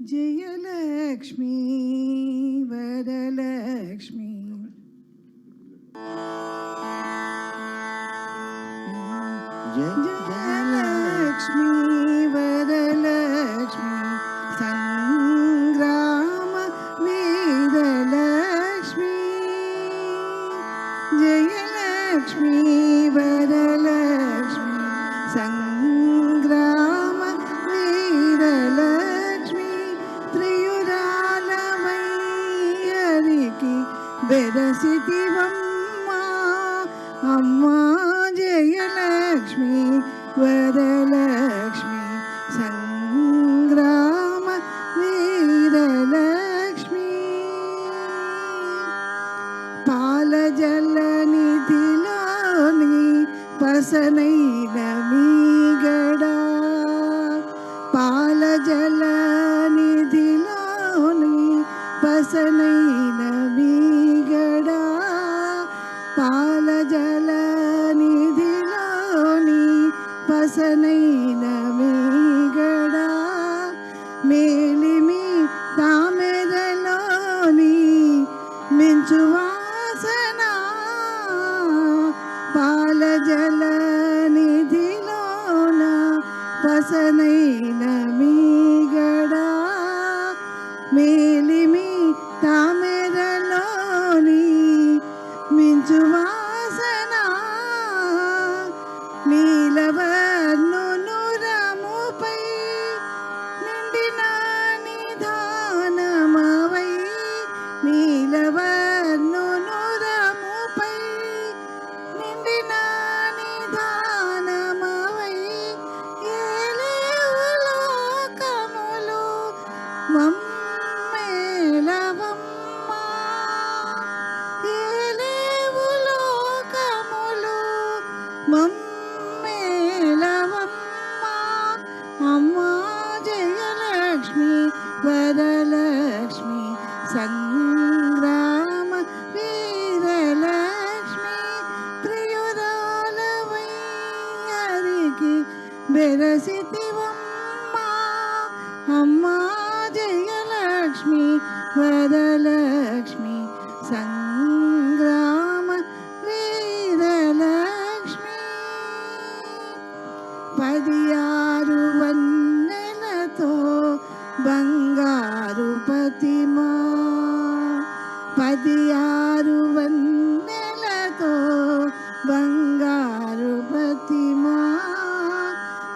జయలక్ష్మీ వరలక్ష్మీ జయలక్ష్మీ వరలక్ష్మీ సంగ్రామ వీరలక్ష్మీ జయలక్ష్మీ వరలక్ష్మీ సంగ్రామ వీరలక్ష్మీ త్రియురాలమయ్యరికి బెరసితివమ్మా అమ్మా జయలక్ష్మీ వరలక్ష్మీ సంగ్రామ వీరలక్ష్మీ పాలజలనిధిలోని పసనైన మీగడా పాలజలనిధిలోని పసనైన మీగడా పాలజలనిధిలోని పసనైన మీగడా మేలిమి తామెరలోని మించువాసన పాలజలనిధిలోన పసనైన మీగడా మేలిమి తామెరలోని మించువాసన నీలవర్ణునురముపై నిండిన నిధానమవై నీలవర్ణునురముపై నిండిన నిధానమవై ఏలేవు లోకములు మమ్మేలవమ్మా ఏలేవు లోకములు మమ్మేలవమ్మా అమ్మా జయలక్ష్మీ వరలక్ష్మీ సంగ్రామ వీరలక్ష్మీ ప్రియురాలవయ్యరికి బెరసితివమ్మా అమ్మా జయలక్ష్మీ వరలక్ష్మీ సంగ్రామ వీరలక్ష్మీ 16 వన్నెలతో బంగారు ప్రతిమా 16 వన్నెలతో బంగారు ప్రతిమా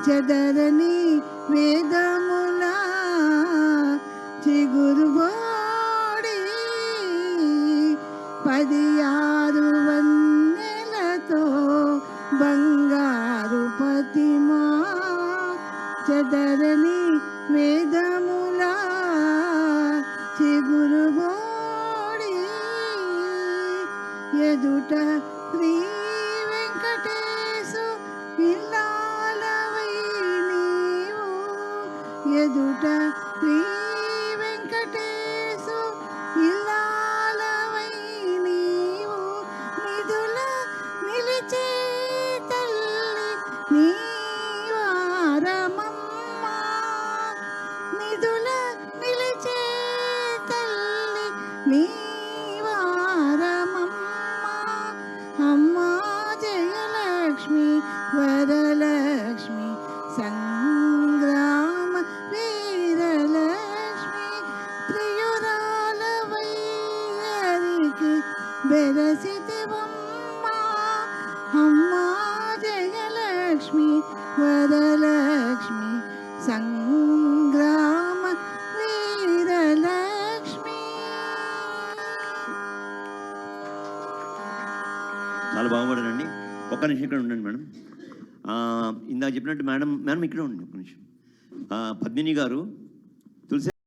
చెదరని వేదముల చిగురుబోడి 16 వన్నెలతో బంగారు ప్రతిమా చెదరని వేదముల చిగురుబోడి ఎదుట శ్రీ వెంకటేశు ఇల్లాలవై నీవు ఎదుట శ్రీ వెంకటేశు ఇల్లాలవై నీవు నిధుల నిలిచే తల్లి నీవారమమ్మా నిధుల నిలిచే తల్లి నీవారమమ్మా అమ్మా జయలక్ష్మీ వరలక్ష్మీ సంగ్రామ వీరలక్ష్మీ ప్రియురాలవయ్యరికి బెరసితివమ్మా అమ్మా జయలక్ష్మీ వరలక్ష్మీ సంగ్రామ వీరలక్ష్మీ. చాలా బాగుపడారండి. ఒక్క నిమిషం ఇక్కడ ఉండండి మేడం. ఇందాక చెప్పినట్టు మేడం ఇక్కడ ఉండండి ఒక్క నిమిషం. పద్మిని గారు